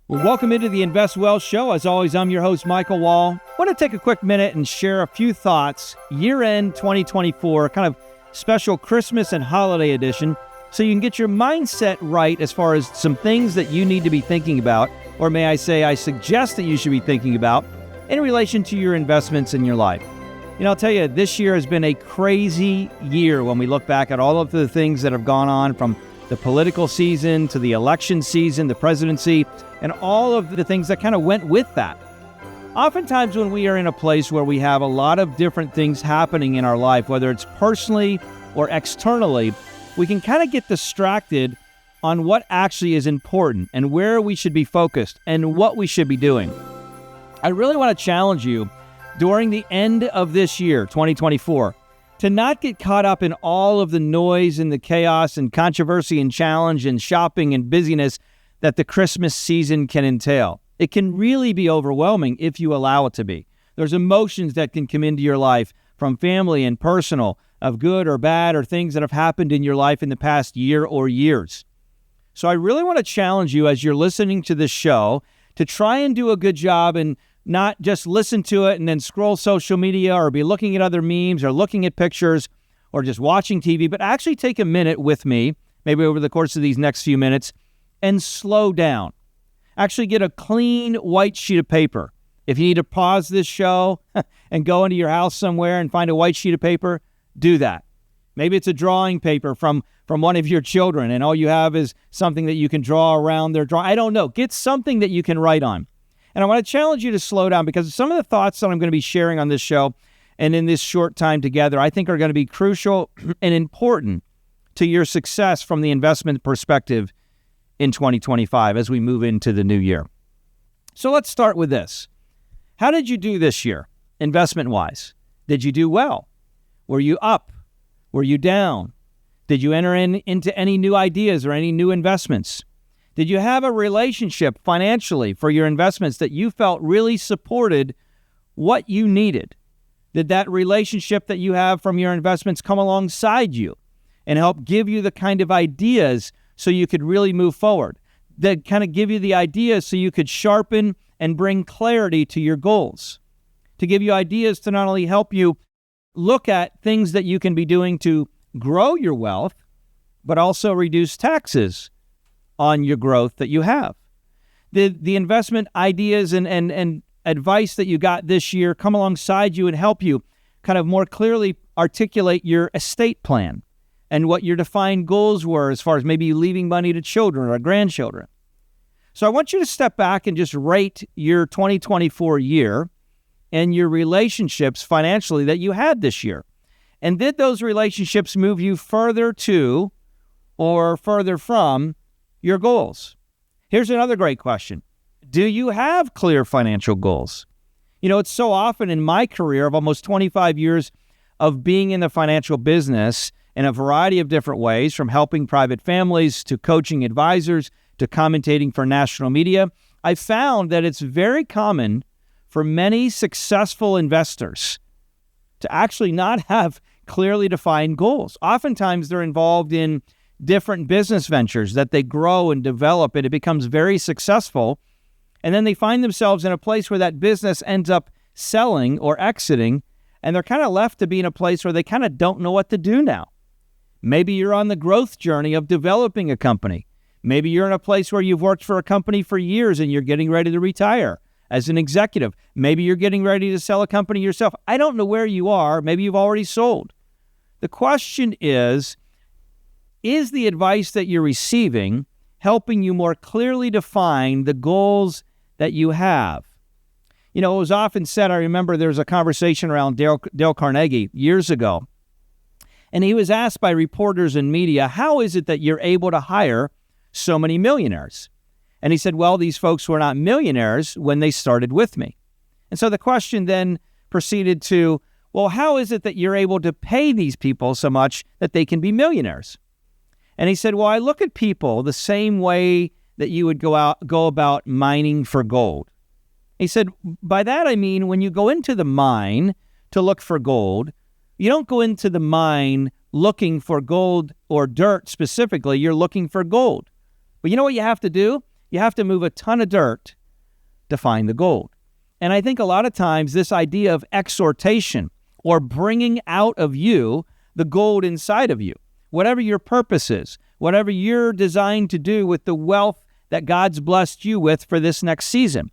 Well, welcome into the Invest Well Show. As always, I'm your host, Michael Wall. I want to take a quick minute and share a few thoughts, year-end 2024, kind of special Christmas and holiday edition, so you can get your mindset right as far as some things that you need to be thinking about, or may I say, I suggest that you should be thinking about in relation to your investments in your life. You know, I'll tell you, this year has been a crazy year when we look back at all of the things that have gone on, from the political season to the election season, the presidency, and all of the things that kind of went with that. Oftentimes when we are in a place where we have a lot of different things happening in our life, whether it's personally or externally, we can kind of get distracted on what actually is important and where we should be focused and what we should be doing. I really want to challenge you during the end of this year, 2024, to not get caught up in all of the noise and the chaos and controversy and challenge and shopping and busyness that the Christmas season can entail. It can really be overwhelming if you allow it to be. There's emotions that can come into your life from family and personal, of good or bad, or things that have happened in your life in the past year or years. So I really want to challenge you as you're listening to this show to try and do a good job and not just listen to it and then scroll social media or be looking at other memes or looking at pictures or just watching TV, but actually take a minute with me, maybe over the course of these next few minutes, and slow down. Actually get a clean white sheet of paper. If you need to pause this show and go into your house somewhere and find a white sheet of paper, do that. Maybe it's a drawing paper from one of your children and all you have is something that you can draw around their drawing. I don't know. Get something that you can write on. And I want to challenge you to slow down, because some of the thoughts that I'm going to be sharing on this show and in this short time together, I think are going to be crucial and important to your success from the investment perspective in 2025 as we move into the new year. So let's start with this. How did you do this year, investment-wise? Did you do well? Were you up? Were you down? Did you enter into any new ideas or any new investments? Did you have a relationship financially for your investments that you felt really supported what you needed? Did that relationship that you have from your investments come alongside you and help give you the kind of ideas so you could really move forward? That kind of give you the ideas so you could sharpen and bring clarity to your goals? To give you ideas to not only help you look at things that you can be doing to grow your wealth, but also reduce taxes on your growth that you have? The investment ideas and advice that you got this year come alongside you and help you kind of more clearly articulate your estate plan and what your defined goals were as far as maybe leaving money to children or grandchildren. So I want you to step back and just rate your 2024 year and your relationships financially that you had this year. And did those relationships move you further to or further from your goals? Here's another great question. Do you have clear financial goals? You know, it's so often in my career of almost 25 years of being in the financial business in a variety of different ways, from helping private families to coaching advisors to commentating for national media, I found that it's very common for many successful investors to actually not have clearly defined goals. Oftentimes they're involved in different business ventures that they grow and develop, and it becomes very successful. And then they find themselves in a place where that business ends up selling or exiting, and they're kind of left to be in a place where they kind of don't know what to do now. Maybe you're on the growth journey of developing a company. Maybe you're in a place where you've worked for a company for years and you're getting ready to retire as an executive. Maybe you're getting ready to sell a company yourself. I don't know where you are. Maybe you've already sold. The question is the advice that you're receiving helping you more clearly define the goals that you have? You know, it was often said, I remember there was a conversation around Dale Carnegie years ago, and he was asked by reporters and media, how is it that you're able to hire so many millionaires? And he said, well, these folks were not millionaires when they started with me. And so the question then proceeded to, well, how is it that you're able to pay these people so much that they can be millionaires? And he said, well, I look at people the same way that you would go about mining for gold. He said, by that I mean, when you go into the mine to look for gold, you don't go into the mine looking for gold or dirt specifically, you're looking for gold. But you know what you have to do? You have to move a ton of dirt to find the gold. And I think a lot of times this idea of exhortation or bringing out of you the gold inside of you, whatever your purpose is, whatever you're designed to do with the wealth that God's blessed you with for this next season.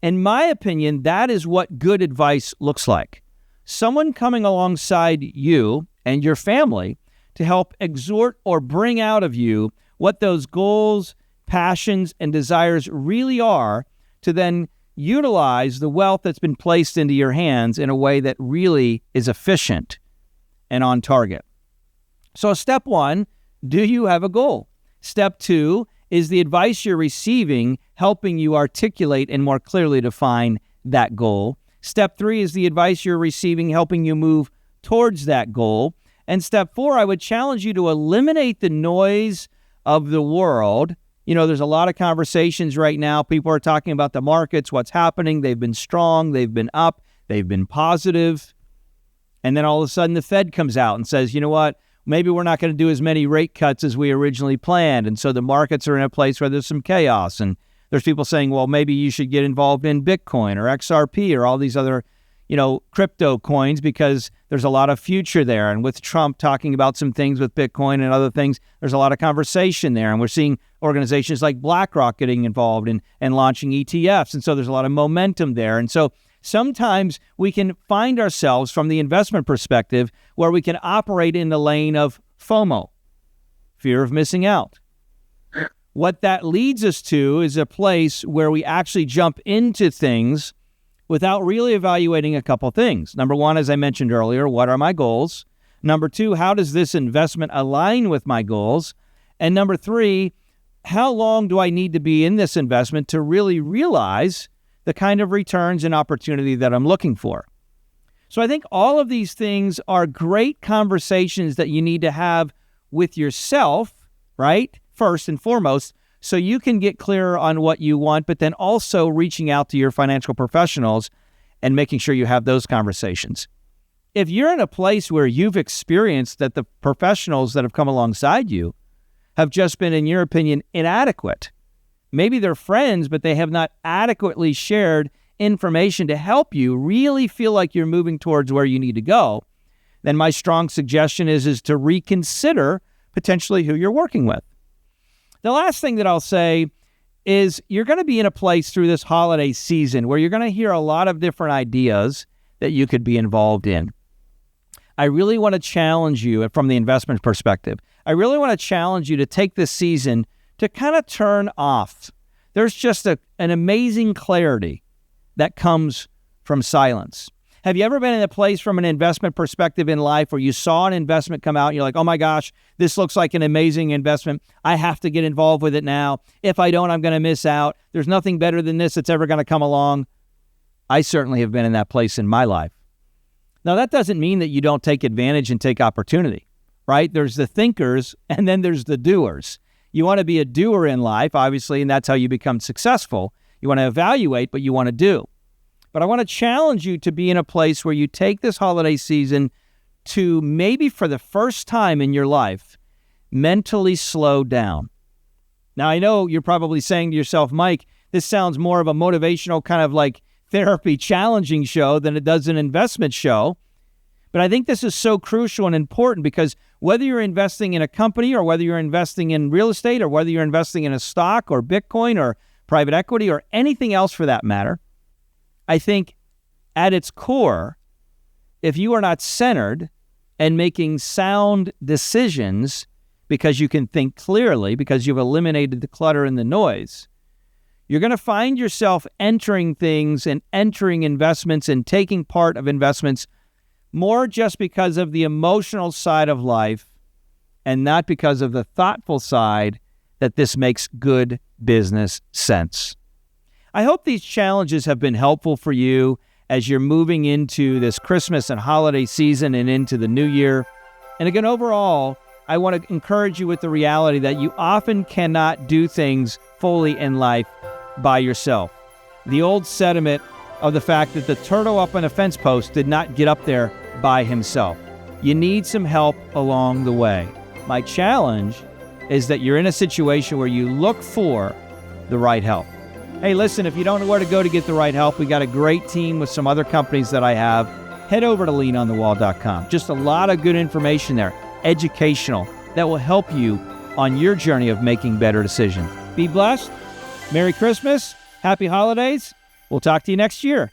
In my opinion, that is what good advice looks like. Someone coming alongside you and your family to help exhort or bring out of you what those goals, passions, and desires really are, to then utilize the wealth that's been placed into your hands in a way that really is efficient and on target. So step one, do you have a goal? Step two, is the advice you're receiving helping you articulate and more clearly define that goal? Step three, is the advice you're receiving helping you move towards that goal? And step four, I would challenge you to eliminate the noise of the world. You know, there's a lot of conversations right now. People are talking about the markets, what's happening. They've been strong, they've been up, they've been positive. And then all of a sudden the Fed comes out and says, you know what? Maybe we're not going to do as many rate cuts as we originally planned. And so the markets are in a place where there's some chaos. And there's people saying, well, maybe you should get involved in Bitcoin or XRP or all these other, crypto coins because there's a lot of future there. And with Trump talking about some things with Bitcoin and other things, there's a lot of conversation there. And we're seeing organizations like BlackRock getting involved and launching ETFs. And so there's a lot of momentum there. And so sometimes we can find ourselves from the investment perspective where we can operate in the lane of FOMO, fear of missing out. What that leads us to is a place where we actually jump into things without really evaluating a couple things. Number one, as I mentioned earlier, what are my goals? Number two, how does this investment align with my goals? And number three, how long do I need to be in this investment to really realize the kind of returns and opportunity that I'm looking for? So I think all of these things are great conversations that you need to have with yourself, right? First and foremost, so you can get clearer on what you want, but then also reaching out to your financial professionals and making sure you have those conversations. If you're in a place where you've experienced that the professionals that have come alongside you have just been, in your opinion, inadequate, maybe they're friends, but they have not adequately shared information to help you really feel like you're moving towards where you need to go, then my strong suggestion is to reconsider potentially who you're working with. The last thing that I'll say is you're going to be in a place through this holiday season where you're going to hear a lot of different ideas that you could be involved in. I really want to challenge you from the investment perspective. I really want to challenge you to take this season to kind of turn off. There's just an amazing clarity that comes from silence. Have you ever been in a place from an investment perspective in life where you saw an investment come out and you're like, oh my gosh, this looks like an amazing investment. I have to get involved with it now. If I don't, I'm going to miss out. There's nothing better than this that's ever going to come along. I certainly have been in that place in my life. Now, that doesn't mean that you don't take advantage and take opportunity, right? There's the thinkers and then there's the doers. You want to be a doer in life, obviously, and that's how you become successful. You want to evaluate, but you want to do. But I want to challenge you to be in a place where you take this holiday season to maybe for the first time in your life, mentally slow down. Now, I know you're probably saying to yourself, Mike, this sounds more of a motivational kind of like therapy challenging show than it does an investment show. But I think this is so crucial and important because whether you're investing in a company or whether you're investing in real estate or whether you're investing in a stock or Bitcoin or private equity or anything else for that matter, I think at its core, if you are not centered and making sound decisions because you can think clearly, because you've eliminated the clutter and the noise, you're going to find yourself entering things and entering investments and taking part of investments more just because of the emotional side of life and not because of the thoughtful side that this makes good business sense. I hope these challenges have been helpful for you as you're moving into this Christmas and holiday season and into the new year. And again, overall, I want to encourage you with the reality that you often cannot do things fully in life by yourself. The old sentiment of the fact that the turtle up on a fence post did not get up there by himself. You need some help along the way. My challenge is that you're in a situation where you look for the right help. Hey, listen, if you don't know where to go to get the right help, we got a great team with some other companies that I have. Head over to leanonthewall.com. Just a lot of good information there, educational, that will help you on your journey of making better decisions. Be blessed. Merry Christmas. Happy holidays. We'll talk to you next year.